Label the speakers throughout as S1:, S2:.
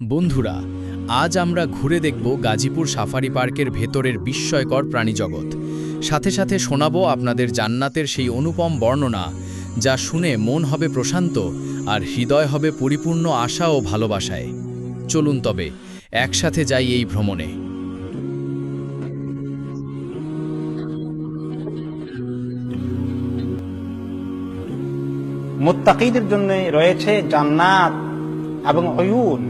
S1: বন্ধুরা, আজ আমরা ঘুরে দেখব গাজীপুর সাফারি পার্কের ভেতরের বিস্ময়কর প্রাণীজগৎ। সাথে সাথে শোনাবো আপনাদের জান্নাতের সেই অনুপম বর্ণনা, যা শুনে মন হবে প্রশান্ত আর হৃদয় হবে পরিপূর্ণ আশা ও ভালোবাসায়। চলুন তবে একসাথে যাই এই ভ্রমণে।
S2: মুত্তাকিদের জন্য রয়েছে জান্নাত এবং অয়ুন।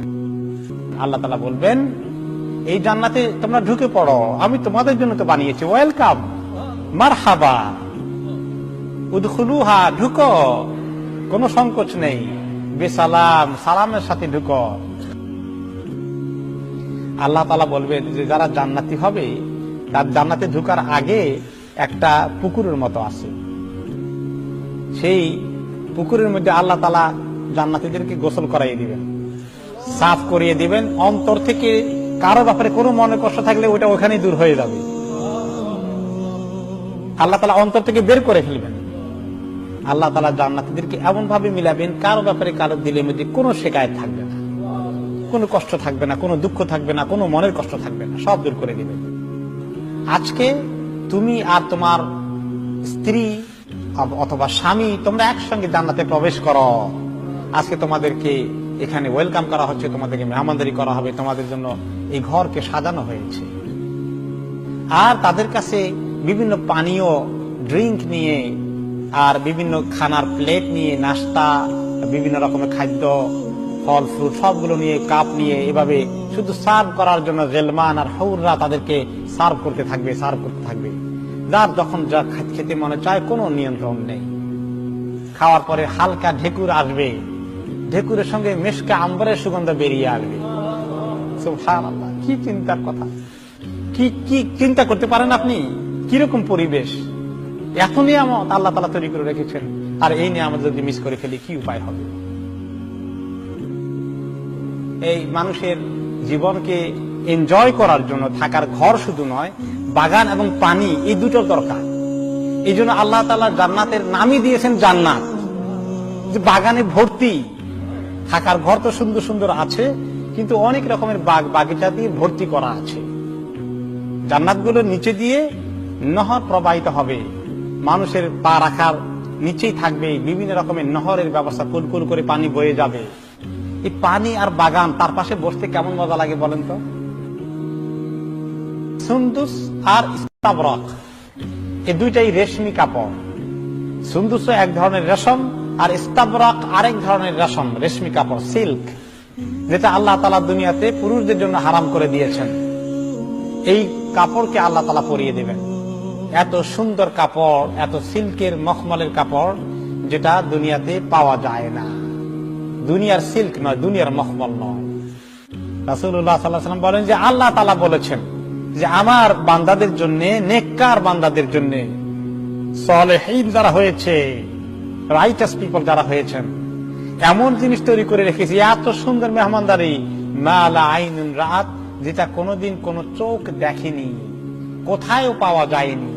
S2: আল্লাহ তাআলা বলবেন, এই জান্নাতে তোমরা ঢুকে পড়ো, আমি তোমাদের জন্য তো বানিয়েছি। ওয়েলকাম, মারহাবা, উদখুলুহা, ঢুকো, কোনো সংকোচ নেই, বেসালাম, সালামের সাথে ঢুকো। আল্লাহ তাআলা বলবেন যে যারা জান্নাতি হবে তার জান্নাতে ঢুকার আগে একটা পুকুরের মতো আছে। সেই পুকুরের মধ্যে আল্লাহ তাআলা জান্নাতীদেরকে গোসল করাইয়ে দিবেন, সাফ করিয়ে দিবেন। অন্তর থেকে কারো ব্যাপারে কোনো মনে কষ্ট থাকলে ওটা ওখানেই দূর হয়ে যাবে। আল্লাহ তাআলা অন্তর থেকে বের করে ফেলবেন। আল্লাহ তাআলা জান্নাতীদেরকে এমন ভাবে মিলাবেন, কারো ব্যাপারে কারো দিলের মধ্যে কোনো শিকায়ত থাকবে না, কোনো কষ্ট থাকবে না, কোনো দুঃখ থাকবে না, কোনো মনের কষ্ট থাকবে না, সব দূর করে দিবেন। আজকে তুমি আর তোমার স্ত্রী অথবা স্বামী তোমরা একসঙ্গে জান্নাতে প্রবেশ করো। আজকে তোমাদেরকে এখানে ওয়েলকাম করা হচ্ছে, তোমাদেরকে মেহমানদারি করা হবে, তোমাদের জন্য এই ঘরকে সাজানো হয়েছে। আর তাদের কাছে বিভিন্ন পানীয় ড্রিঙ্ক নিয়ে আর বিভিন্ন খানার প্লেট নিয়ে, নাস্তা, বিভিন্ন রকমের খাদ্য, ফল ফ্রুট সবগুলো নিয়ে, কাপ নিয়ে, এভাবে শুধু সার্ভ করার জন্য গেলমান আর হৌররা তাদেরকে সার্ভ করতে থাকবে, সার্ভ করতে থাকবে। যার যখন যা খেতে মনে চায়, কোনো নিয়ন্ত্রণ নেই। খাওয়ার পরে হালকা ঢেকুর আসবে, ঢেকুরের সঙ্গে মেশকা আম্বরের সুগন্ধ বেরিয়ে আসবে। সুবহানাল্লাহ, কি চিন্তার কথা! কি চিন্তা করতে পারেন আপনি? কিরকম পরিবেশ! এত নিয়ামত আল্লাহ তাআলা তৈরি করে রেখেছেন, আর এই নিয়ামত যদি মিস করে ফেলি কি উপায় হবে? এই মানুষের জীবনকে এনজয় করার জন্য থাকার ঘর শুধু নয়, বাগান এবং পানি, এই দুটো দরকার। এই জন্য আল্লাহ তাআলা জান্নাতের নামই দিয়েছেন জান্নাত, যে বাগানে ভর্তি। থাকার ঘর তো সুন্দর সুন্দর আছে, কিন্তু অনেক রকমের বাগিচা দিয়ে ভর্তি করা আছে। জান্নাতগুলোর নিচে দিয়ে নহর প্রবাহিত হবে, মানুষের পা রাখার নিচেই থাকবে বিভিন্ন রকমের নহরের ব্যবস্থা, কুলকুল করে পানি বয়ে যাবে। এই পানি আর বাগান, তার পাশে বসতে কেমন মজা লাগে বলেন তো? সুন্দুস আর ইস্তাবরক, এই দুইটাই রেশমি কাপড়। সুন্দুস এক ধরনের রেশম, আর ইস্তাবরক আরেক ধরনের রেশম, রেশমি কাপড়, সিল্ক, যেটা আল্লাহ তাআলা দুনিয়াতে পুরুষদের জন্য হারাম করে দিয়েছেন। এই কাপড়কে আল্লাহ তাআলা পরিয়ে দেবেন। এত সুন্দর কাপড়, এত সিল্কের মখমলের কাপড়, যেটা দুনিয়াতে পাওয়া যায় না। দুনিয়ার সিল্ক নয়, দুনিয়ার মখমল নয়। রাসূলুল্লাহ সাল্লাল্লাহু আলাইহি ওয়াসাল্লাম বলেন যে আল্লাহ তাআলা বলেছেন যে আমার বান্দাদের জন্য, নেককার বান্দাদের জন্য, সালেহীন যারা হয়েছে, রাইটাস পিপল যারা হয়েছেন, এমন জিনিস তৈরি করে রেখেছি, এত সুন্দর মেহমানদারি, মা লা আইনুন রাআত, যেটা কোনোদিন কোনো চোখ দেখেনি, কোথায়ও পাওয়া যায়নি,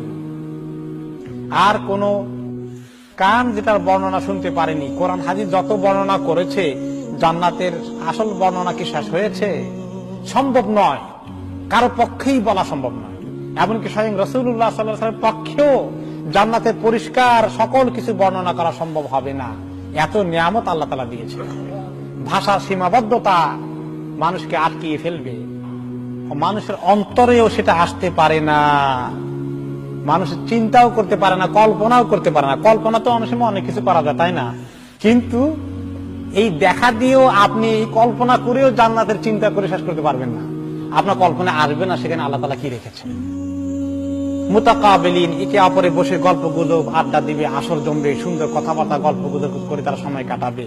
S2: আর কোনো কান যেটার বর্ণনা শুনতে পারেনি। কোরআন হাদিস যত বর্ণনা করেছে, জান্নাতের আসল বর্ণনা কি শেষ হয়েছে? সম্ভব নয়, কারো পক্ষেই বলা সম্ভব নয়। এমনকি স্বয়ং রাসূলুল্লাহ সাল্লাল্লাহু আলাইহি ওয়াসাল্লামের পক্ষেও জান্নাতের পরিষ্কার সকল কিছু বর্ণনা করা সম্ভব হবে না। এত নিয়ামত আল্লাহ তাআলা দিয়েছে। ভাষার সীমাবদ্ধতা মানুষকে আটকিয়ে ফেলবে, মানুষের অন্তরেও সেটা আসতে পারে না, মানুষের চিন্তাও করতে পারে না, কল্পনাও করতে পারে না। কল্পনা তো অনেক সময় অনেক কিছু করা যায়, তাই না? কিন্তু এই দেখা দিয়েও আপনি কল্পনা করেও জান্নাতের চিন্তা করে শেষ করতে পারবেন না। আপনার কল্পনা আসবে না সেখানে আল্লাহ তাআলা কি রেখেছেন। মুতাকাবিলিন, একে অপরে বসে গল্প গুজব, আড্ডা দিবে, আসর জমবে, সুন্দর কথাবার্তা গল্প গুজব করে তারা সময় কাটাবে।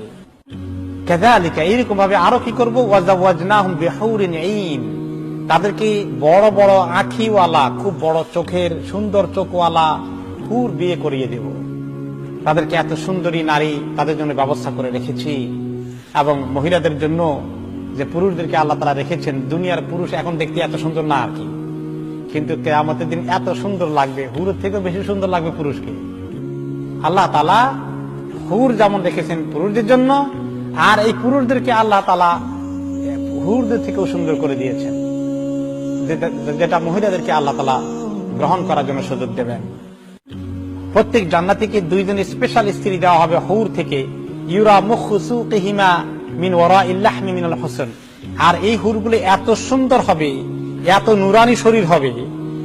S2: কাযালিকা, এরকম ভাবে আরো কি করবো, ওয়াজাওয়াজনাহুম বিহুরিন ঈন, তাদেরকে বড় বড় আঁখিওয়ালা, খুব বড় চোখের, সুন্দর চোখওয়ালা হুর বিয়ে করিয়ে দেব। তাদেরকে এত সুন্দরী নারী তাদের জন্য ব্যবস্থা করে রেখেছি। এবং মহিলাদের জন্য যে পুরুষদেরকে আল্লাহ তাআলা রেখেছেন, দুনিয়ার পুরুষ এখন দেখতে এত সুন্দর না আর কি, কিন্তু কিয়ামতের দিন এত সুন্দর লাগবে, হুরের থেকেও বেশি সুন্দর লাগবে পুরুষকে। আল্লাহ তাআলা হুর যেমন রেখেছেন পুরুষদের জন্য, আর এই পুরুষদেরকে আল্লাহ তাআলা হুরদের থেকেও সুন্দর করে দিয়েছেন, যেটা মহিলাদেরকে আল্লাহ তাআলা গ্রহণ করার জন্য সুযোগ দেবেন। প্রত্যেক জান্নাতীকে দুইজন স্পেশাল স্ত্রী দেওয়া হবে হুর থেকে। ইউরা মুখসুকিহিমা মিন ওয়ারাইল লাহমি মিনাল হুসন। আর এই হুরগুলো এত সুন্দর হবে, এত নুরানি শরীর হবে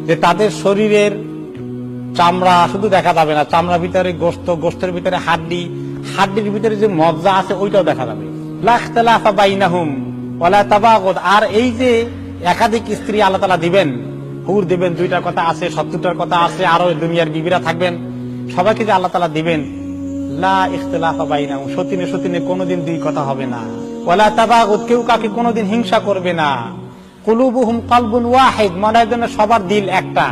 S2: যে তাদের শরীরের চামড়া শুধু দেখা যাবে না, চামড়ার ভিতরে গোশত, গোশতের ভিতরে হাড্ডি, হাড্ডির ভিতরে যে মজ্জা আছে ওইটাও দেখা যাবে। লা ইখতিলাফা বাইনাহুম ওয়ালা তাবাগুদ। আর এই যে একাধিক স্ত্রী আল্লাহ তাআলা দিবেন, হুর দিবেন, দুইটার কথা আছে, 70টার কথা আছে, আরো দুনিয়ার বিবিরা থাকবেন, সবাইকে যে আল্লাহ তাআলা দিবেন, লা ইখতিলাফা বাইনাহুম, সতীনে সতীনে কোনোদিন দুই কথা হবে না। ওয়ালা তাবাগুদ, কেউ কাকে কোনোদিন হিংসা করবে না। কুলুবুহুম কলবুন ওয়াহিদ, মনের জন্য সবার দিল একটা।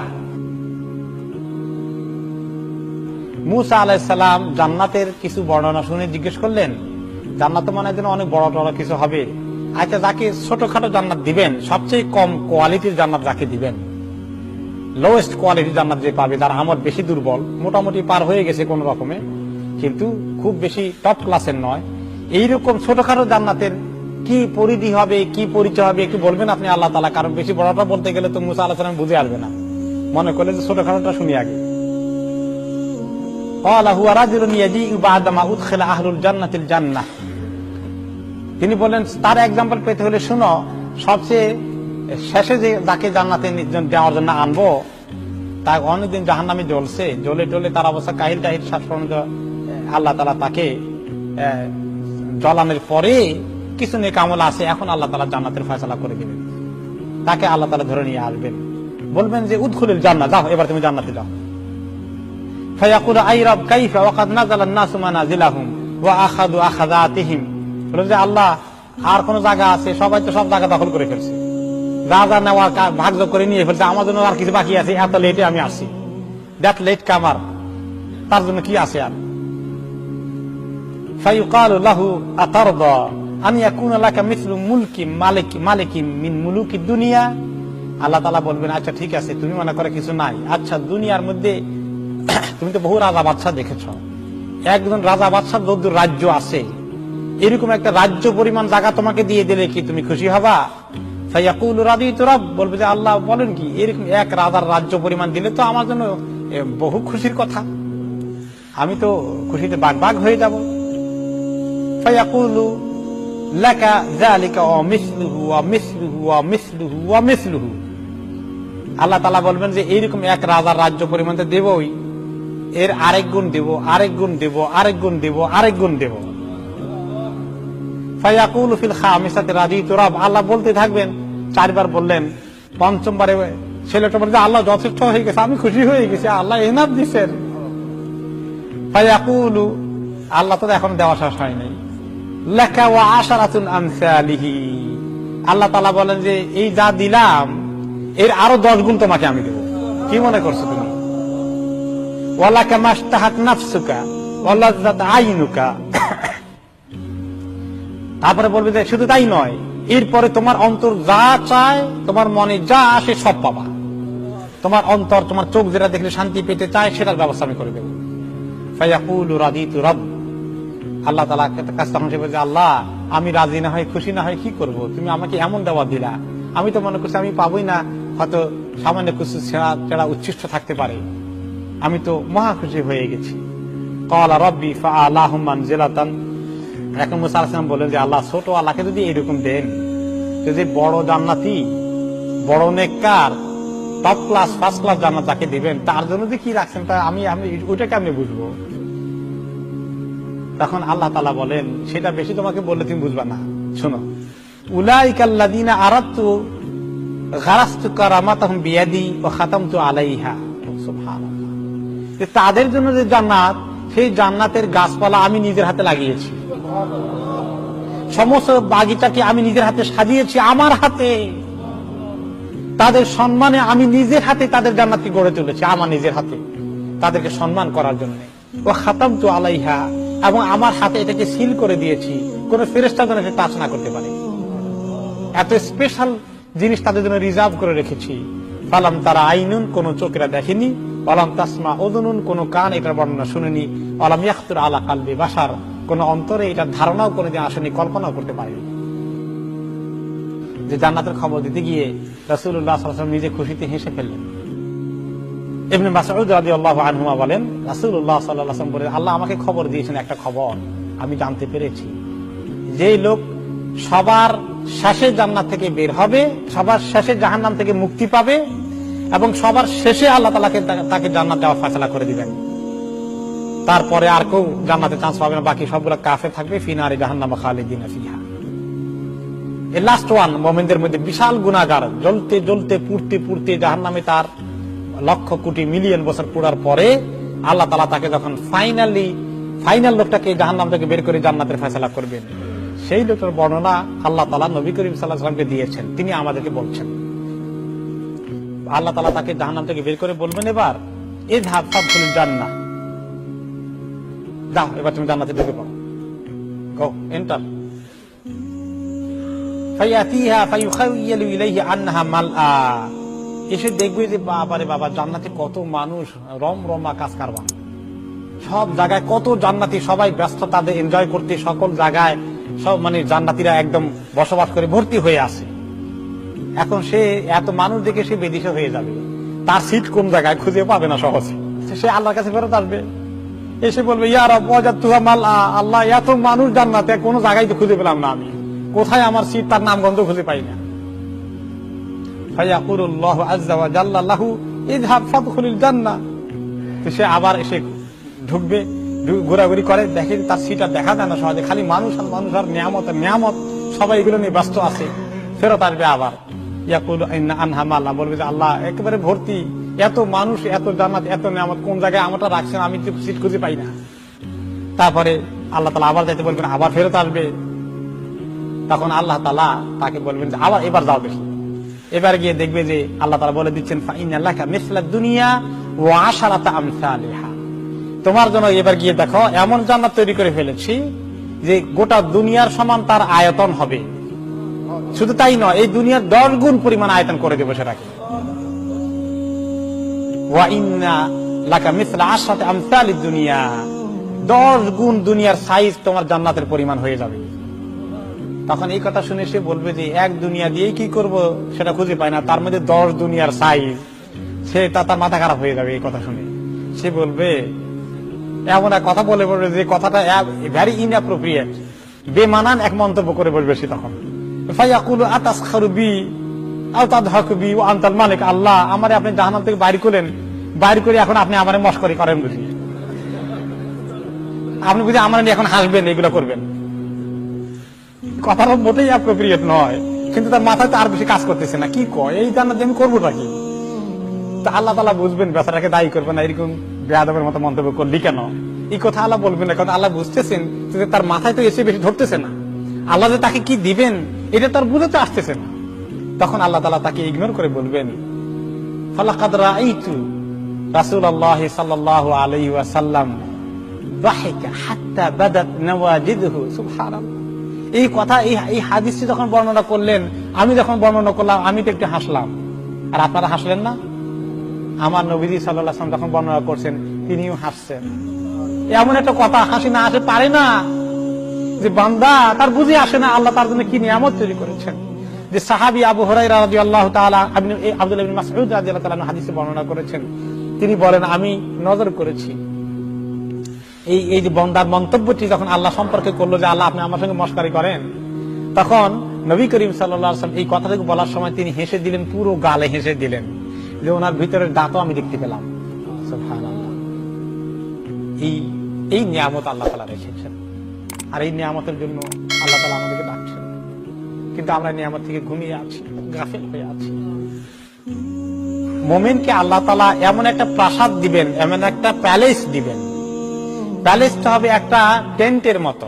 S2: মুসা আলাইহিস সালাম জান্নাতের কিছু বর্ণনা শুনে জিজ্ঞেস করলেন, জান্নাত মনের জন্য অনেক বড় বড় কিছু হবে, আচ্ছা যাকে ছোটখাটো জান্নাত দিবেন, সবচেয়ে কম কোয়ালিটির জান্নাত যাকে দিবেন, লোয়েস্ট কোয়ালিটির জান্নাত যে পাবে, যার আমল বেশি দুর্বল, মোটামুটি পার হয়ে গেছে কোন রকমে, কিন্তু খুব বেশি টপ ক্লাসের নয়, এইরকম ছোটখাটো জান্নাতের কি পরিধি হবে, কি পরিচয় হবে একটু বলবেন আপনি আল্লাহ তাআলা? কারণ বেশি বড়টা বলতে গেলে তো মুসা আলাইহিস সালাম বুঝে আসবে না, মনে করলে যে ছোটখাটোটা শুনি আগে। তিনি বলেন তার এক্সাম্পল পেতে হলে শুনো, সবচেয়ে শেষে যে যাকে জান্নাতে যাওয়ার জন্য আনবো, তা অনেকদিন জাহান্নামে জ্বলছে, জ্বলে টলে তার অবস্থা কাহিল টাহিল, শ্বাস পর্যন্ত আল্লাহ তাআলা তাকে জ্বলানোর পরে কিছু নেক আমল আছে, এখন আল্লাহ তাআলা জান্নাতের ফয়সালা করে দিবেন, তাকে আল্লাহ তাআলা ধরে নিয়ে আসবেন, বলবেন যে উদখুলুল জান্নাহ, যাও এবার তুমি জান্নাতে যাও। ফায়াকুলু আই রব কাইফা ওয়া কাদ নাযালা আন-নাসু মানাজিলাহুম ওয়া আখাযু আখাযাতিহিম। বলে যে আল্লাহ আর কোন জায়গা আছে? সবাই তো সব জায়গা দখল করে ফেলছে, যা যা নেওয়ার ভাগযোগ করে নিয়ে ফেলছে, আমার জন্য আর কিছু বাকি আছে? এত লেটে আমি আসছি, দ্যাট লেট কামার, তার জন্য কি আছে আর? ফায়ুকালু লাহু আতারদা আন ইয়াকুনা লাকা মিসলু মুলকি মালিকি মিন মুলুকিদ দুনিয়া। আল্লাহ তাআলা বলবেন আচ্ছা ঠিক আছে, তুমি মনে করে কিছু নাই, আচ্ছা দুনিয়ার মধ্যে তুমি তো বহু রাজা বাদশাহ দেখেছ, একজন রাজা বাদশাহ যত রাজ্য আছে, এরকম একটা রাজ্য পরিমাণ জায়গা তোমাকে দিয়ে দিলে কি তুমি খুশি হবা? ফায়াকুলু রাদিতু রাব, বলবে যে আল্লাহ বলেন কি, এরকম এক রাজার রাজ্য পরিমাণ দিলে তো আমার জন্য বহু খুশির কথা, আমি তো খুশিতে বাগবাগ হয়ে যাব। ফায়াকুলু লাকা যালিকা ওয়া মিসলুহু ওয়া মিসলুহু ওয়া মিসলুহু ওয়া মিসলুহু। আল্লাহ তাআলা বলবেন যে এইরকম এক রাজার রাজ্য পরিমাণ তো দেবই, এর আরেক গুণ দেব, আরেক গুণ দেব, আরেক গুণ দেব, আরেক গুণ দেব। ফায়াকুলু ফিল খামিসাতি রাদিতু রাব, আল্লাহ বলতে থাকবেন, চারবার বললেন, পঞ্চমবারে ছেলেটা বলে যে আল্লাহ যথেষ্ট হয়ে গেছে, আমি খুশি হয়ে গেছি, আল্লাহ এনাফ দিছেন। ফায়াকুলু, আল্লাহ তো এখন দেওয়া শেষ হয় নাই, লাকা ওয়া আশারাতুন আমসালিহি। আল্লাহ তাআলা বলেন যে এই যা দিলাম এর আরো 10 গুণ তোমাকে আমি দেব, কি মনে করছো তুমি? ওয়ালাকা মাশতাহাত নাফসুকা ওয়া লাযযাত আইনুকা। তারপরে বলবে যে শুধু তাই নয়, এরপরে তোমার অন্তর যা চায়, তোমার মনে যা আসে সব পাবা, তোমার অন্তর, তোমার চোখ যেটা দেখলে শান্তি পেতে চায় সেটার ব্যবস্থা আমি করে দেব। ফায়াকুলু রাদিতু রাব, আল্লাহ তাআলা কাছে তখন সে বলছে আল্লাহ আমি রাজি না হয়, খুশি না হয় কি করব, তুমি আমাকে এমন দেওয়া দিলা, আমি তো মনে করছি আমি পাবোই না, হয়তো সামান্য কিছু ছেড়া উচ্ছিষ্ট থাকতে পারে, আমি তো মহা খুশি হয়ে গেছি। ক্বালা রাব্বি ফাআলাহু মানজিলাতান। এখন মুসা আলাইহিস সালাম বলেন যে আল্লাহ ছোট আল্লাহকে যদি এরকম দেন, যদি বড় জান্নাতি, বড় নেককার, টপ ক্লাস ফার্স্ট ক্লাস জান্নাত যাকে দিবেন, তার জন্য যে কি রাখছেন তা আমি ওইটাকে আমি বুঝবো। তখন আল্লাহ তাআলা বলেন সেটা বেশি তোমাকে বললে তুমি বুঝবা না, শোনো, উলাইকাল্লাযীনা আরাদতু গারাসতু কারামাতাহুম বিয়াদি ওয়া খাতামতু আলাইহা। সুবহানাল্লাহ। তাদের জন্য যে জান্নাত, সেই জান্নাতের গাছপালা আমি নিজের হাতে লাগিয়েছি, সমস্ত বাগিচাকে আমি নিজের হাতে সাজিয়েছি, আমার হাতে, তাদের সম্মানে আমি নিজের হাতে তাদের জান্নাতকে গড়ে তুলেছি, আমার নিজের হাতে, তাদেরকে সম্মান করার জন্য। ওয়া খাতামতু আলাইহা, এবং আমার হাতে এটাকে সিল করে দিয়েছি, কোন ফেরেশতা যেন এটা টাচ না করতে পারে, এত স্পেশাল জিনিস তাদের জন্য রিজার্ভ করে রেখেছি। ফালাম তারা আইনুন, কোন চোখেরা দেখেনি, ওয়ালাম তাসমা উযুনুন, কোন কান এটার বর্ণনা শুনেনি, ওয়ালাম ইয়াখতুর আলা কালবি বাশার, কোন অন্তরে এটা ধারণাও কোনদিন আসেনি, কল্পনাও করতে পারেনি। যে জান্নাতের খবর দিতে গিয়ে রাসূলুল্লাহ সাল্লাল্লাহু আলাইহি ওয়াসাল্লাম নিজে খুশিতে হেসে ফেললেন। ইবনে মাসউদ রাদিয়াল্লাহু আনহুমা বলেন, রাসূলুল্লাহ সাল্লাল্লাহু আলাইহি ওয়াসাল্লাম বলেন, আল্লাহ আমাকে খবর দিয়েছেন একটা খবর, আমি জানতে পেরেছি যে লোক সবার শেষে জান্নাত থেকে বের হবে, সবার শেষে জাহান্নাম থেকে মুক্তি পাবে এবং সবার শেষে আল্লাহ তাকে জান্নাত দেওয়ার ফয়সালা করে দিবেন। তারপরে আর কেউ জান্নাতে চান্স পাবে না, বাকি সবগুলো কাফের থাকবে, ফিনারে জাহান্নাম খালিদিনা ফিহা। এই লাস্ট ওয়ান, মুমিনদের মধ্যে বিশাল গুনাহগার, জ্বলতে জ্বলতে পুড়তে পুড়তে জাহান্নামে তার লক্ষ কোটি মিলিয়ন বছর পোড়ার পরে আল্লাহ তাআলা তাকে যখন ফাইনাল লোকটাকে জাহান্নাম থেকে বের করে জান্নাতের ফয়সালা করবেন, সেই লোকটার বর্ণনা আল্লাহ তাআলা নবী করিম সাল্লাল্লাহু আলাইহি ওয়াসাল্লামকে দিয়েছেন, তিনি আমাদেরকে বলছেন। আল্লাহ তাআলা তাকে জাহান্নাম থেকে বের করে বলবেন, এবার ইযহাব ফাদখুলুল জান্নাহ, যাও এবার তুমি জান্নাতে ঢুকে পড়ো, গো এন্টার। ফায়াতিহা ফায়ুখায়্যালু ইলাইহি আন্নাহা মালআ, এসে দেখবে যে বাবারে বাবা, জান্নাতে কত মানুষ, রমরমা কাজ কারবার, সব জায়গায় কত জান্নাতি, সবাই ব্যস্ত তাদের এনজয় করতে, সকল জায়গায় সব মানে জান্নাতিরা একদম বসবাস করে ভর্তি হয়ে আছে। এখন সে এত মানুষ দেখে সে বেদিশা হয়ে যাবে, তার সিট কোন জায়গায় খুঁজে পাবে না সহজে। সে আল্লাহর কাছে ফেরত আসবে, এসে বলবে, ইয়া রাব ওয়াজাদতুহা মালআ, আল্লাহ এত মানুষ জান্নাতে, কোন জায়গায় তো খুঁজে পেলাম না, আমি কোথায় আমার সিট, তার নাম গন্ধ খুঁজে পাই না। ফায়াকুলুল্লাহু আযজা ওয়া জাল্লা লাহু ইযহাব ফাদখুলিল জান্নাহ, তো সে আবার এসে ঢুকবে, ঘোরাঘুরি করে, দেখে তার সিট আর দেখা যায় না সহজে, খালি মানুষ আর মানুষ আর নিয়ামত, সবাই এগুলো নিয়ে ব্যস্ত আছে। ফেরত আসবে আবার, ইয়াকুলু ইন্না আনহা মালআ, বলবে যে আল্লাহ একেবারে ভর্তি, এত মানুষ, এত জান্নাত, এত নিয়ামত, কোন জায়গায় আমারটা রাখছেন, আমি তো সিট খুঁজে পাই না। তারপরে আল্লাহ তাআলা আবার যাইতে বলবেন, আবার ফেরত আসবে, তখন আল্লাহ তাআলা তাকে বলবেন যে আবার এবার যাও দেখি। এবার গিয়ে দেখবে যে আল্লাহ তাআলা বলে দিচ্ছেন, ফাইন্না লাকা মিসলাদ দুনিয়া ওয়া আশারাতা আমসালিহা, তোমার জন্য এবার গিয়ে দেখো এমন জান্নাত তৈরি করে ফেলেছি যে গোটা দুনিয়ার সমান তার আয়তন হবে। শুধু তাই নয়, এই দুনিয়ার 10 গুণ পরিমাণ আয়তন করে দেবো সেটাকে। ওয়া ইন্না লাকা মিসলা আশরাতি আমসালিদ দুনিয়া, 10 গুণ দুনিয়ার সাইজ তোমার জান্নাতের পরিমাণ হয়ে যাবে। তখন এই কথা শুনে সে বলবে যে এক দুনিয়া দিয়ে কি করব সেটা খুঁজে পায় না, তার মধ্যে 10 দুনিয়ার সাইজ, সে তার মাথা খারাপ হয়ে যাবে এই কথা শুনে। সে বলবে, এমন এক কথা বলে বলবে যে কথাটা ভেরি ইনঅ্যাপ্রোপ্রিয়েট, বেমানান এক মন্তব্য করে বলবে সে। তখন ফায়াকুলু আতাসখারু বি আও তাদহাকু বি ওয়া আনতাল মালিক, আল্লাহ আমারে আপনি জাহান্নাম থেকে বাইর করলেন, বাইর করে এখন আপনি আমারে মশকরি করেন বুঝি, আপনি বুঝি আমার এখন হাসবেন, এগুলো করবেন। কথাটা মোটেই অ্যাপ্রোপ্রিয়েট নয়, কিন্তু তার মাথায় তো আর বেশি কাজ করতেছে না, কি কয় এই জান্নাত আমি করবোটা কি। তা আল্লাহ তাআলা বুঝবেন, বেচারাকে দায়ী করবেন না, এরকম বেয়াদবের মতো মন্তব্য করলি কেন, এই কথা আল্লাহ বলবেন না, কারণ আল্লাহ বুঝতেছেন যে তার মাথায় তো এসে বেশি ধরতেছে না, আল্লাহ যে তাকে কি দিবেন এটা তার বুঝতে আসতেছে না। তখন আল্লাহ তাআলা তাকে ইগনোর করে বলবেন, ফালাকাদ রাআইতু রাসূলুল্লাহ সাল্লাল্লাহু আলাইহি ওয়াসাল্লাম দাহিকা হাত্তা বাদাত নাওয়াজিদহু, সুবহানাল্লাহ। এই কথা, এই হাদিসটি যখন বর্ণনা করলেন, আমি যখন বর্ণনা করলাম, আমি তো একটু হাসলাম, আর আপনারা হাসলেন না। আমার নবীজি সাল্লাল্লাহু আলাইহি ওয়াসাল্লাম যখন বর্ণনা করছেন, তিনিও হাসছেন। এমন একটা কথা হাসি না আসে পারে না, যে বান্দা তার বুঝে আসে না আল্লাহ তার জন্য কি নিয়ামত তৈরি করেছেন। যে সাহাবী আবু হুরায়রা রাদিয়াল্লাহু তাআলা, আব্দুল্লাহ ইবনে মাসউদ রাদিয়াল্লাহু তাআলা হাদিসে বর্ণনা করেছেন, তিনি বলেন, আমি নজর করেছি এই যে বান্দার মন্তব্যটি যখন আল্লাহ সম্পর্কে করলো, যে আল্লাহ আপনি আমার সঙ্গে মশকারি করেন, তখন নবী করিম সাল্লাল্লাহু আলাইহি ওয়াসাল্লাম এই কথাটুকু বলার সময় তিনি হেসে দিলেন, পুরো গালে হেসে দিলেন, যে ওনার ভিতরের দাঁতও আমি দেখতে পেলাম। সুবহানাল্লাহ। এই নিয়ামত আল্লাহ তাআলা রেখেছেন, আর এই নিয়ামতের জন্য আল্লাহ তাআলা আমাদেরকে ডাকছেন, কিন্তু আমরা নিয়ামত থেকে ঘুমিয়ে আছি, গাফিল হয়ে আছি। মুমিনকে আল্লাহ তাআলা এমন একটা প্রাসাদ দিবেন, এমন একটা প্যালেস দিবেন, প্যালেসটা হবে একটা টেন্টের মতো।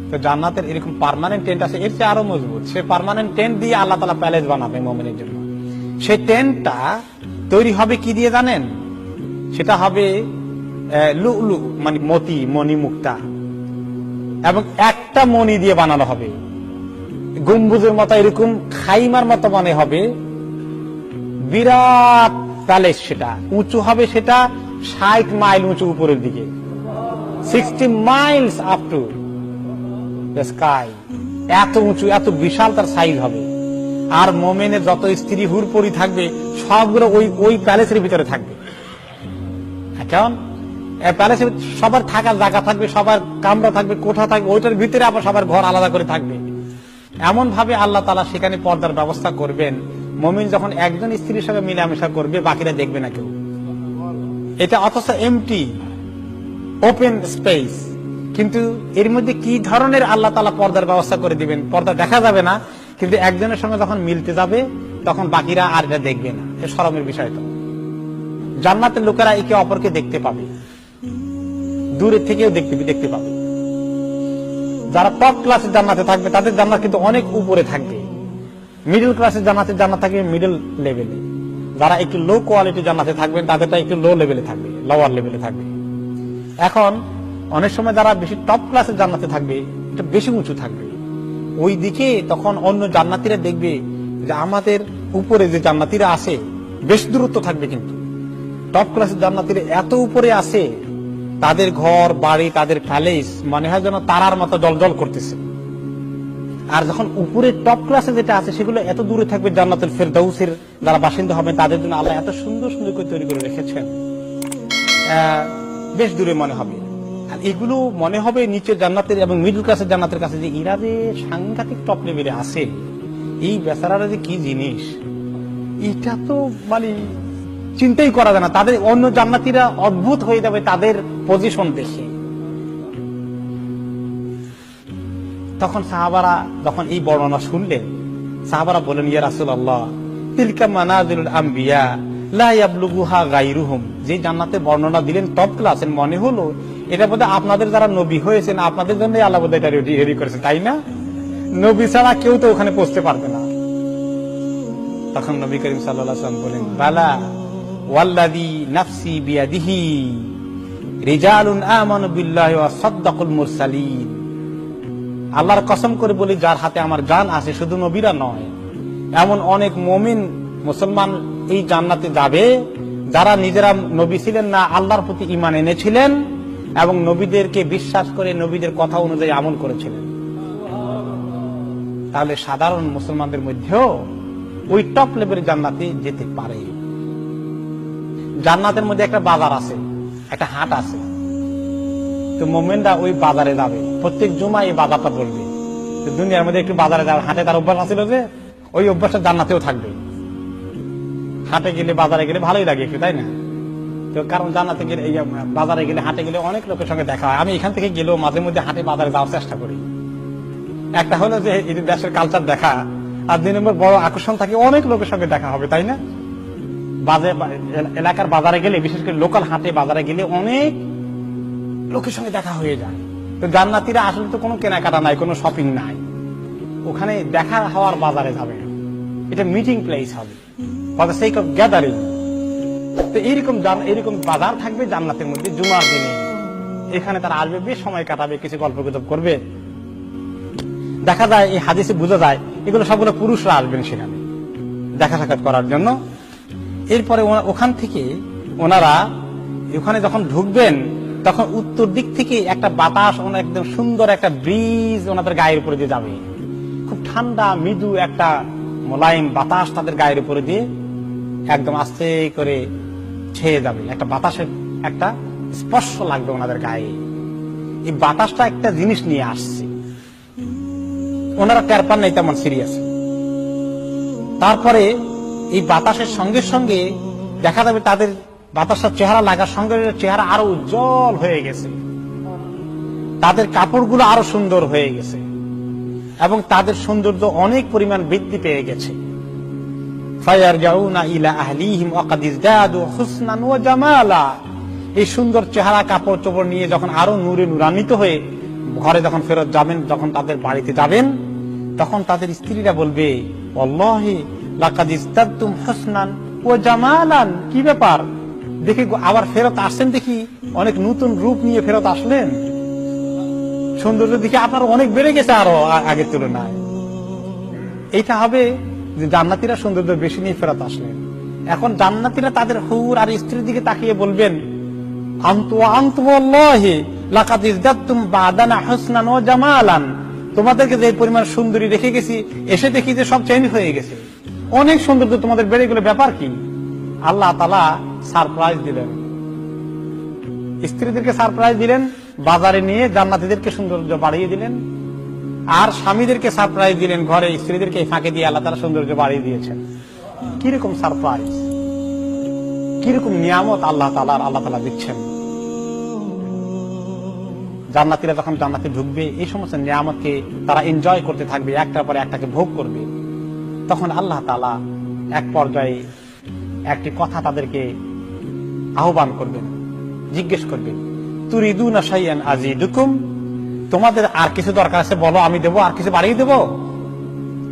S2: তো জান্নাতের এরকম পার্মানেন্ট টেন্ট আছে, এর চেয়ে আরো মজবুত। সে পার্মানেন্ট টেন্ট দিয়ে আল্লাহ তাআলা প্যালেস বানাবে মুমিনের জন্য। সেই টেন্টটা তৈরি হবে কি দিয়ে জানেন? সেটা হবে লুলু, মানে মতি, মণি মুক্তা, এবং একটা মণি দিয়ে বানানো হবে, গম্বুজের মতো এরকম খাইমার মতো মনে হবে, বিরাট প্যালেস। সেটা উঁচু হবে, সেটা 60 মাইল উঁচু উপরের দিকে, 60 Miles up to the sky. এত উঁচু, এত বিশাল তার সাইজ হবে। আর মোমেনের যত স্ত্রী হুরপরি থাকবে সবগুলো ওই ওই প্যালেসের ভিতরে থাকবে। কেমন প্যালেসের সবার থাকার জায়গা থাকবে, সবার কামরা থাকবে, কোঠা থাকবে, ওইটার ভিতরে আবার সবার ঘর আলাদা করে থাকবে। এমন ভাবে আল্লাহ তাআলা সেখানে পর্দার ব্যবস্থা করবেন, মুমিন যখন একজন স্ত্রীর সঙ্গে মিলামেশা করবে বাকিরা দেখবে না কেউ। এটা অথচ এমটি ওপেন স্পেস, কিন্তু এর মধ্যে কি ধরনের আল্লাহ তাআলা পর্দার ব্যবস্থা করে দিবেন, পর্দা দেখা যাবে না, কিন্তু একজনের সঙ্গে যখন মিলতে যাবে তখন বাকিরা আর এটা দেখবে না। এ শরমের বিষয়। তো জান্নাতের লোকেরা একে অপরকে দেখতে পাবে, দূরে থেকেও দেখতে পাবে। যারা টপ ক্লাসের জান্নাতে থাকবে তাদের জান্নাত কিন্তু অনেক উপরে থাকবে, মিডল ক্লাসের জান্নাতের জান্নাত থাকবে মিডল লেভেলে। যারা একটু লো কোয়ালিটি জান্নাতে থাকবেন তাদেরটা একটু লো লেভেলে থাকবে, লোয়ার লেভেলে থাকবে। এখন অনেক সময় যারা বেশি টপ ক্লাসের জান্নাতে থাকবে এটা বেশি উঁচু থাকবে, ওই দিকে তখন অন্য জান্নাতীরা দেখবে যে আমাদের উপরে যে জান্নাতীরা আছে বেশ দূরত্ব থাকবে, কিন্তু টপ ক্লাসের জান্নাতীরা এত উপরে আছে তাদের ঘর বাড়ি তাদের প্যালেস মনে হয় যেন তারার মতো জলজল করতেছে। আর যখন উপরে টপ ক্লাসে যেটা আছে সেগুলো এত দূরে থাকবে, জান্নাতুল ফেরদাউসের যারা বাসিন্দা হবেন তাদের জন্য আল্লাহ এত সুন্দর সুন্দর করে তৈরি করে রেখেছেন, বেশ দূরে মনে হবে। আর এগুলো মনে হবে নিচের জান্নাতের এবং মিডল ক্লাসের জান্নাতের কাছে যে এরা যে সাংঘাতিক টপ লেভেলে আছে, এই বেচারারা যে কি জিনিস এটা তো মানে চিন্তাই করা যায় না। তাদের অন্য জান্নাতীরা অদ্ভুত হয়ে যাবে তাদের পজিশন দেখে। তখন সাহাবারা যখন এই বর্ণনা শুনলেন, সাহাবারা বলেন, ইয়া রাসূলুল্লাহ, তিলকা মানাজিলুল আম্বিয়া লা ইয়াবলুগুহা গায়রুহুম। যে জান্নাতের বর্ণনা দিলেন টপ ক্লাসের, মনে হলো এটা বোধহয় আপনাদের যারা নবী হয়েছেন আপনাদের জন্য আল্লাহ বোধহয় এটা রেডি করেছেন, তাই না? নবী ছাড়া কেউ তো ওখানে পৌঁছতে পারবে না। তখন নবী করিম সাল্লাল্লাহু আলাইহি ওয়াসাল্লাম বলেন, বালা ওয়াল্লাযী নাফসি বিয়াদিহি রিজালুন আমানু বিল্লাহি ওয়া সাদ্দাকুল মুরসালিন। আল্লাহর কসম করে বলি, যার হাতে আমার জান আছে, শুধু নবীরা নয়, এমন অনেক মুমিন মুসলমান এই জান্নাতে যাবে যারা নিজেরা নবী ছিলেন না, আল্লাহর প্রতি ঈমান এনেছিলেন এবং নবীদেরকে বিশ্বাস করে নবীদের কথা অনুযায়ী আমল করেছিলেন। তাহলে সাধারণ মুসলমানদের মধ্যেও ওই টপ লেভেলের জান্নাতে যেতে পারে। জান্নাতের মধ্যে একটা বাজার আছে, একটা হাট আছে, তো মোমেনরা ওই বাজারে যাবে, প্রত্যেক জুমা এই বাজারটা বলবে। দুনিয়ার মধ্যে একটু বাজারে যাবে, হাটে তার অভ্যাস আছিল যে, ওই অভ্যাসটা জান্নাতেও থাকবে। হাটে গেলে বাজারে গেলে ভালোই লাগে একটু, তাই না? তো কারণ জান্নাতে গেলে এই বাজারে গেলে হাটে গেলে অনেক লোকের সঙ্গে দেখা হয়। আমি এখান থেকে গেলেও মাঝে মধ্যে হাটে বাজারে যাওয়ার চেষ্টা করি। একটা হলো যে এই দেশের কালচার দেখা, আর 2 নম্বর বড় আকর্ষণ থাকে অনেক লোকের সঙ্গে দেখা হবে, তাই না? এলাকার বাজারে গেলে, বিশেষ করে লোকাল হাটে বাজারে গেলে অনেক লোকের সঙ্গে দেখা হয়ে যায়। তো জান্নাতীরা আসলে তো কোনো কেনাকাটা নাই, কোনো শপিং নাই, ওখানে দেখা হওয়ার বাজারে যাবে, এটা মিটিং প্লেস হবে, for the sake of gathering. তো এইরকম বাজার থাকবে জান্নাতের মধ্যে জুমার দিনে, এখানে তারা আসবে, বেশ সময় কাটাবে, কিছু গল্প গুজব করবে। দেখা যায় এই হাদিসে বোঝা যায় এগুলো সবগুলো পুরুষরা আসবেন সেখানে দেখা সাক্ষাৎ করার জন্য। এরপরে ওখান থেকে ওনারা ওখানে যখন ঢুকবেন তখন উত্তর দিক থেকে একটা বাতাস, একদম সুন্দর একটা ব্রিজ ওনাদের গায়ের উপরে দিয়ে যাবে, খুব ঠান্ডা মৃদু একটা মোলায়েম বাতাস তাদের গায়ের উপরে দিয়ে একদম আস্তে করে ছেয়ে যাবে। একটা বাতাসের একটা স্পর্শ লাগবে ওনাদের গায়ে। এই বাতাসটা একটা জিনিস নিয়ে আসছে, ওনারা টের পান নাই তেমন সিরিয়াস। তারপরে এই বাতাসের সঙ্গে সঙ্গে দেখা যাবে তাদের বাতাসের চেহারা লাগার সঙ্গে চেহারা আরো উজ্জ্বল হয়ে গেছে, তাদের কাপড়গুলো আরো সুন্দর হয়ে গেছে এবং তাদের সৌন্দর্য অনেক পরিমাণ বৃদ্ধি পেয়ে গেছে। ফায়ারজাউনা ইলা আহলিহিম ওয়া কাদ ইজদাদু হুসনান ওয়া জামালা। এই সুন্দর চেহারা কাপড় চোপড় নিয়ে যখন আরো নূরে নূরান্বিত হয়ে ঘরে যখন ফেরত যাবেন, যখন তাদের বাড়িতে যাবেন, তখন তাদের স্ত্রীরা বলবে, ওয়াল্লাহি লাকাদ ইজদাদতুম হুসনান ওয়া জামালান। কি ব্যাপার, দেখি আবার ফেরত আসছেন, দেখি অনেক নতুন রূপ নিয়ে ফেরত আসলেন, সৌন্দর্য দেখি আপনার অনেক বেড়ে গেছে আরো আগের তুলনায়। এইটা হবে যে জান্নাতীরা সৌন্দর্য বেশি নিয়ে ফেরত আসলেন। এখন জান্নাতীরা তাদের হুর আর স্ত্রীর দিকে তাকিয়ে বলবেন, আনতু ওয়াল্লাহি লাকাদ ইজদাদতুম বাদানা হুসনান ওয়া জামালান। তোমাদেরকে যে পরিমাণ সুন্দরী রেখে গেছি, এসে দেখি যে সব চেঞ্জ হয়ে গেছে, অনেক সৌন্দর্য তোমাদের বেড়ে গেলে ব্যাপার কি? আল্লাহ তাআলা সারপ্রাইজ দিলেন, স্ত্রীদেরকে সারপ্রাইজ দিলেন, বাজারে নিয়ে জান্নাতীদেরকে সৌন্দর্য বাড়িয়ে দিলেন, আর স্বামীদেরকে সারপ্রাইজ দিলেন, ঘরে স্ত্রীদেরকে ফাঁকে দিয়ে আল্লাহ তাআলা সৌন্দর্য বাড়িয়ে দিয়েছেন। কিরকম সারপ্রাইজ, কিরকম নিয়ামত আল্লাহ তাআলা দিচ্ছেন। জান্নাতীরা যখন জান্নাতে ঢুকবে, এই সমস্ত নিয়ামতকে তারা এনজয় করতে থাকবে, একটার পরে একটাকে ভোগ করবে। তখন আল্লাহ তাআলা এক পর্যায়ে একটি কথা তাদেরকে আহ্বান করবেন, জিজ্ঞেস করবেন, তুরিদুনা শাইআন আযীদুকুম, তোমাদের আর কিছু দরকার আছে বলো, আমি দেবো, আর কিছু বাড়িয়ে দেবো,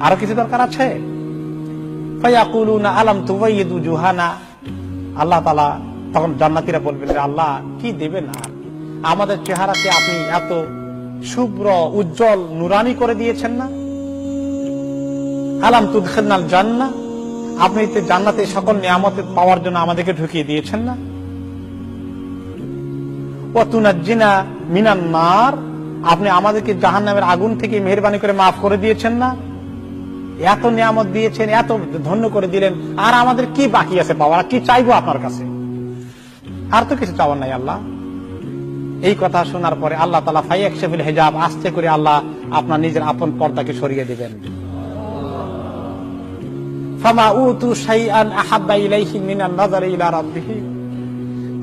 S2: আরো কিছু দরকার আছে? ফায়াকুলুনা আলাম তুবাইয়িদু জুহানা, আল্লাহ তাআলা তখন জান্নাতীরা বলবেন, আল্লাহ কি দেবেন আর, আমাদের চেহারাকে আপনি এত শুভ্র উজ্জ্বল নুরানি করে দিয়েছেন না? আলাম তুদখিলনাল জান্নাহ, আপনি জান্নাতে সকল নিয়ামত পাওয়ার জন্য আমাদেরকে ঢুকিয়ে দিয়েছেন না? ওয়া তুনাজ্জিনা মিনান নার, আপনি আমাদেরকে জাহান্নামের আগুন থেকে মেহেরবানি করে মাফ করে দিয়েছেন না? এত নিয়ামত দিয়েছেন, এত ধন্য করে দিলেন, আর আমাদের কি বাকি আছে পাওয়ার? কি চাইবো আপনার কাছে? আর তো কিছু চাওয়ার নাই আল্লাহ। এই কথা শোনার পরে আল্লাহ তাআলা ফায়াকশিফুল হিজাব, আস্তে করে আল্লাহ আপনার নিজের আপন পর্দাকে সরিয়ে দিবেন। ফামা উতু শাইআন আহাব্বা ইলাইহি মিনান নাযারি ইলা রাব্বিহি,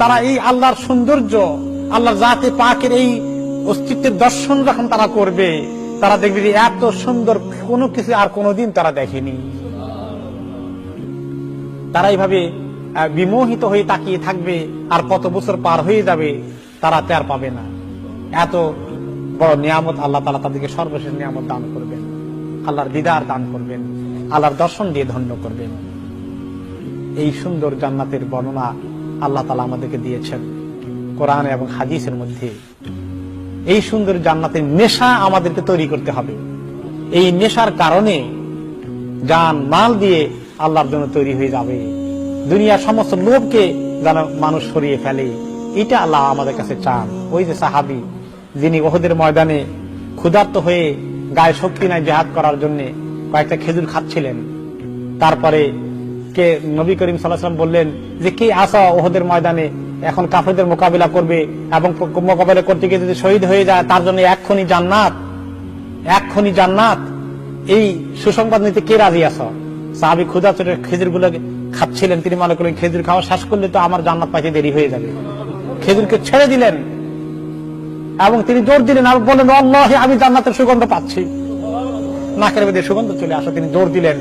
S2: তারা এই আল্লাহর সৌন্দর্য, আল্লাহর জাতে পাকের এই অস্তিত্বের দর্শন যখন তারা করবে, তারা দেখবে যে এত সুন্দর কোনো কিছু আর কোনোদিন তারা দেখেনি। তারা এইভাবে বিমোহিত হয়ে তাকিয়ে থাকবে, আর কত বছর পার হয়ে যাবে তারা টের পাবে না। এত বড় নিয়ামত আল্লাহ তাআলা তাদেরকে সর্বশেষ নিয়ামত দান করবেন, আল্লাহর দিদার দান করবেন, আল্লাহর দর্শন দিয়ে ধন্য করবেন। এই সুন্দর জান্নাতের বর্ণনা আল্লাহ তাআলা আমাদেরকে দিয়েছেন কোরআন এবং হাদিসের মধ্যে। এই সুন্দর জান্নাতের নেশা আমাদেরকে তৈরি করতে হবে। এই নেশার কারণে জান মাল দিয়ে আল্লাহর জন্য তৈরি হয়ে যাবে। দুনিয়ার সমস্ত লোভকে যেন মানুষ সরিয়ে ফেলে, এটা আল্লাহ আমাদের কাছে চান। ওই যে সাহাবী যিনি উহুদের ময়দানে ক্ষুধার্ত হয়ে গায়ে শক্তি নাই জিহাদ করার জন্য কয়েকটা খেজুর খাচ্ছিলেন, তারপরে কে নবী করিম সাল্লাল্লাহু আলাইহি ওয়াসাল্লাম বললেন যে কে আসা উহুদের ময়দানে এখন কাফেরদের মোকাবিলা করবে, এবং মোকাবিলা করতে গিয়ে যদি শহীদ হয়ে যায় তার জন্য এক্ষুনি জান্নাত, এক্ষুনি জান্নাত। এই সুসংবাদ নিতে কে রাজি আছো? সাহাবী ক্ষুধা চোটে খেজুর গুলো খাচ্ছিলেন, তিনি মনে করলেন খেজুর খাওয়া শেষ করলে তো আমার জান্নাত পাইতে দেরি হয়ে যাবে। খেজুরকে ছেড়ে দিলেন এবং তিনি জোর দিলেন আর বললেন, আল্লাহ আমি জান্নাতের সুগন্ধ পাচ্ছি। নাকের মধ্যে সুগন্ধ চলে আসা, তিনি জোর দিলেন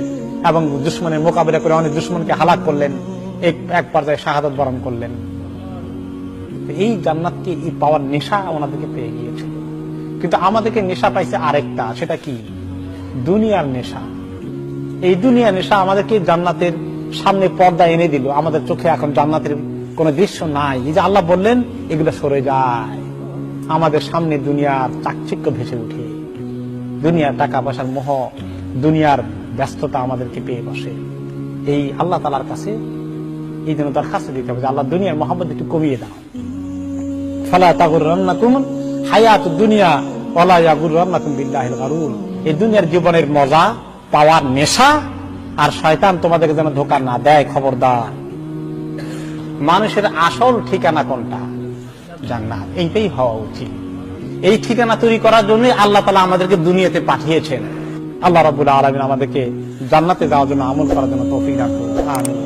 S2: এবং দুশমনের মোকাবিলা করে অনেক দুশমনকে হালাক করলেন, এক পর্যায়ে শাহাদাত বরণ করলেন। এই জান্নাতকে এই পাওয়ার নেশা ওনাদেরকে পেয়ে গিয়েছিল। কিন্তু আমাদেরকে নেশা পাইছে আরেকটা, সেটা কি? দুনিয়ার নেশা। এই দুনিয়ার নেশা আমাদেরকে জান্নাতের সামনে পর্দা এনে দিল, আমাদের চোখে এখন জান্নাতের কোন দৃশ্য নাই। এই যে আল্লাহ বললেন এগুলো সরে যায়, আমাদের সামনে দুনিয়ার চাকচিক্য ভেসে উঠে, দুনিয়ার টাকা পয়সার মোহ, দুনিয়ার ব্যস্ততা আমাদেরকে পেয়ে বসে। এই আল্লাহ তাআলার কাছে এই জন্য দরখাস্ত দিতে হবে যে আল্লাহ দুনিয়ার মহব্বত একটু কমিয়ে দাও। ফালা তাগুররান্নাকুম হায়াতুদ দুনিয়া ওয়ালা ইয়াগুররান্নাকুম বিল্লাহিল গারুর। এই দুনিয়ার জীবনের মজা পাওয়ার নেশা আর শয়তান তোমাদেরকে যেন ধোঁকা না দেয়। খবরদার, মানুষের আসল ঠিকানা কোনটা? জান্নাত। এইটাই হওয়া উচিত। এই ঠিকানা তৈরি করার জন্য আল্লাহ তাআলা আমাদেরকে দুনিয়াতে পাঠিয়েছেন। আল্লাহ রাব্বুল আলামিন আমাদেরকে জান্নাতে যাওয়ার জন্য, আমল করার জন্য তৌফিক দান করুন। আমিন।